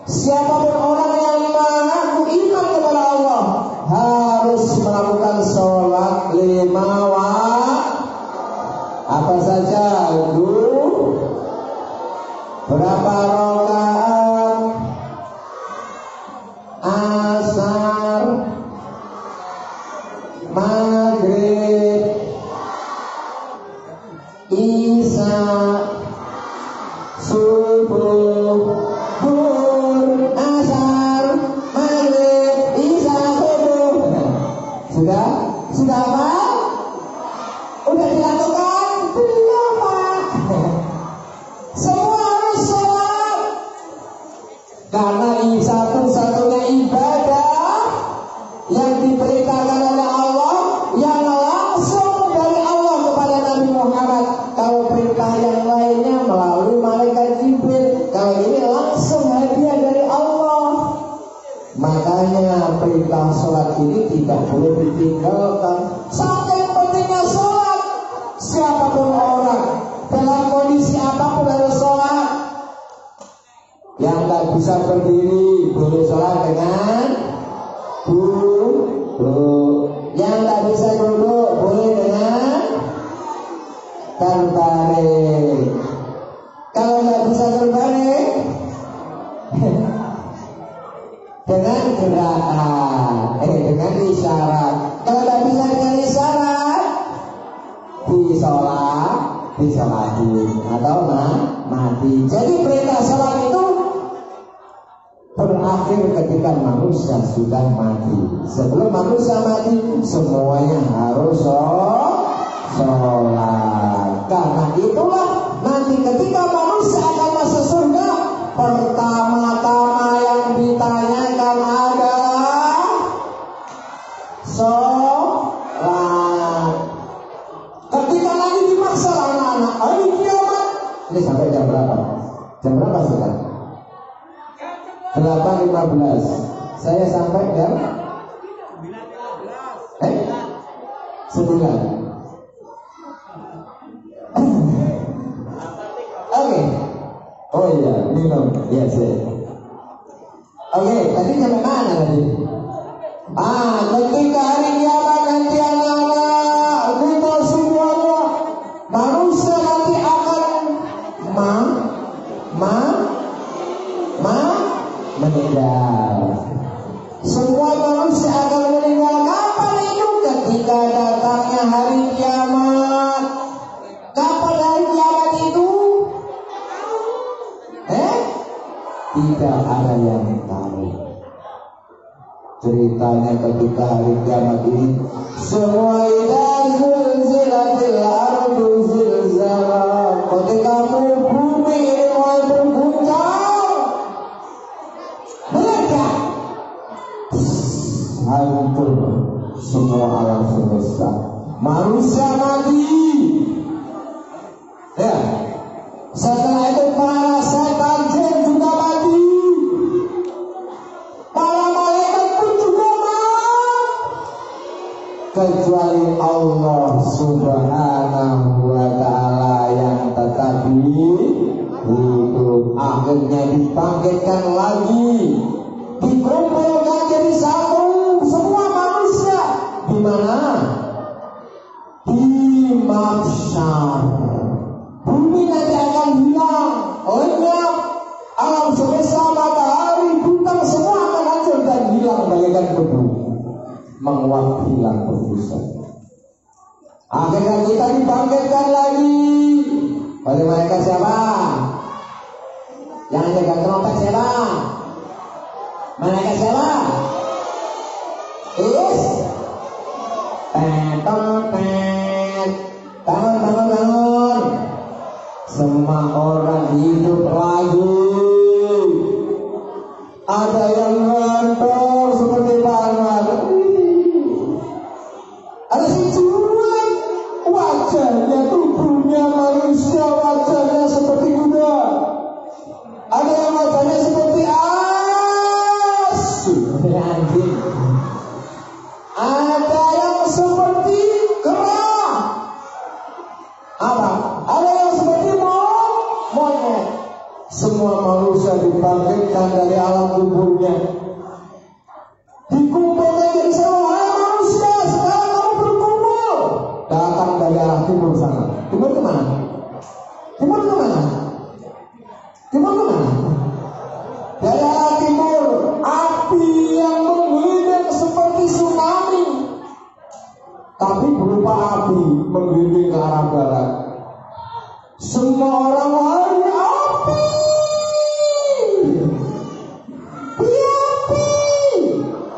siapapun orang yang mengaku iman kepada Allah, harus melakukan sholat 5 waktu. Apa saja? Berapa rakaat? Asar, maghrib, isya, subuh, zuhur, asar, maghrib, isya, subuh. Sudah apa? Udah dilakukan? Belum Pak. Semua harus sholat. Karena ini satu-satunya ibadah yang diperintahkan oleh Allah, yang langsung dari Allah kepada Nabi Muhammad. Kalau perintah yang lainnya melalui malaikat Jibril, kalau ini langsung hadiah dari Allah. Makanya perintah sholat ini tidak boleh ditinggalkan. Saking pentingnya sholat, siapapun orang dalam kondisi apapun harus sholat. Yang tak bisa berdiri boleh sholat dengan duduk. Yang tak bisa duduk boleh dengan terbaring. Kalau tak bisa terbaring dengan gerakan, dengan isyarat. Kalau tak bisa dengan isyarat, disolati atau mati. Jadi perintah sholat itu berakhir ketika manusia sudah mati. Sebelum manusia mati, semuanya harus sholat. Karena itulah nanti ketika manusia akan masuk surga, pertama-tama yang ditanyakan adalah sholat. Ketika lagi dimaksa anak-anak, hari kiamat. Ini sampai jam berapa? Jam berapa sudah? 8.15. Saya sampai jam 9. Oke. Oh iya, minum. Iya sih. Oke, tadi sampai mana tadi? Ketika hari kiamat nanti anak-anak kita semuanya manusia nanti akan meninggal. Semua manusia akan meninggal. Kapan itu? Ketika datangnya hari kiamat. Kapan hari kiamat itu? Tidak ada yang tahu. Ceritanya ketika hari kiamat ini, semua idza zulzilatil ardu zilzalaha. Ketika bumi ini mulai berguncang, meledak, hancur semua alam semesta. Manusia mati. Ya. Setelah itu para setan jin juga mati. Para malaikat pun juga mati. Kecuali Allah Subhanahu wa ta'ala yang tetap hidup. Akhirnya dibangkitkan lagi, dikumpulkan jadi satu semua manusia. Di mana? Di mahsyar. Bumi nanti akan hilang, lenyap, alam semesta, matahari, bintang semua akan hancur dan hilang bagaikan debu, menguap hilang berbusa. Akhirnya kita dibangkitkan lagi oleh malaikat siapa? Yang jaga trompet siapa? Malaikat siapa? Is bangun. Semua orang hidup lagi. Ada yang ngantor seperti pangan. Ada si cuek, wajahnya tubuhnya manusia, wajahnya seperti kuda. Ada yang wajahnya seperti asu, anjing. Ada yang seperti kera. Apa? Ada yang seperti monyet. Semua manusia dibangkitkan dari alam kuburnya, dikumpulkan dari semua manusia. Sekarang kamu berkumpul. Datang dari arah timur sana. Timur kemana? Timur kemana? Timur kemana? Dari arah timur, api yang menggelinding seperti tsunami, tapi berupa api menggelinding ke arah barat. Semua orang lari, api,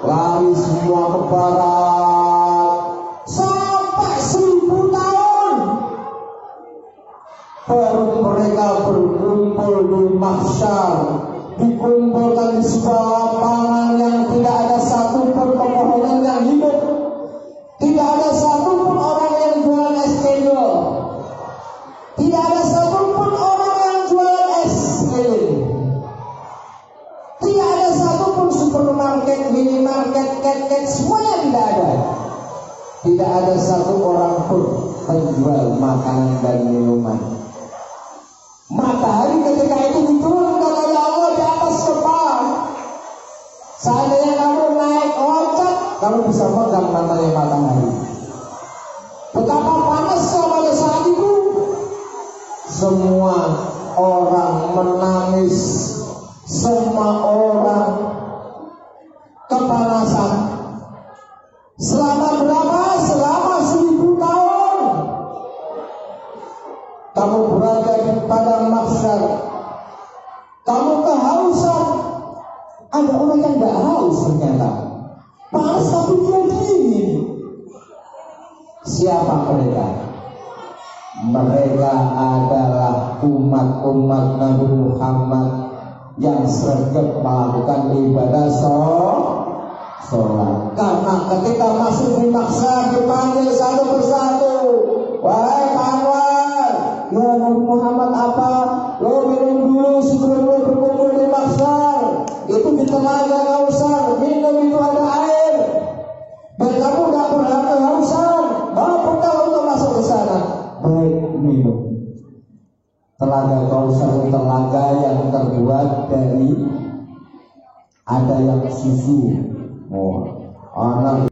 lari semua ke barat sampai 1000 tahun. Baru mereka berkumpul di mahsyar, dikumpulkan di sebuah lapangan yang tidak ada satupun pepohonan yang hidup, tidak ada satupun orang yang jualan es cendol, tidak ada satupun orang yang jualan es keliling, tidak ada satupun supermarket, minimarket, ket-ket, semuanya tidak ada. Tidak ada satu orang pun penjual makanan dan minuman. Matahari ketika itu diturunkan oleh Allah di atas kepala. Seandainya kamu naik loncat, kamu bisa pegang namanya matahari. Betapa panasnya pada saat itu. Semua orang menangis, semua orang kepanasan. Selama berapa? Selama 1000 tahun. Kamu berada di padang mahsyar, kamu kehausan. Ada orang yang tidak haus ternyata, panas tapi dia dingin. Siapa mereka? mereka adalah umat-umat Nabi Muhammad yang sregep melakukan ibadah sholat. Karena ketika masuk di maksa dipanggil satu persatu, wahai Anwar, ya Nabi Muhammad apa? Lo minum dulu sebelum lo berkumpul di maksa. Itu di telaga Kausar, minum itu ada air. Dan kamu gak pernah kehausan, mampukah untuk masuk ke sana? Baik, minum. Telaga Kausar, telaga yang terbuat dari ada yang susu. Oh, anak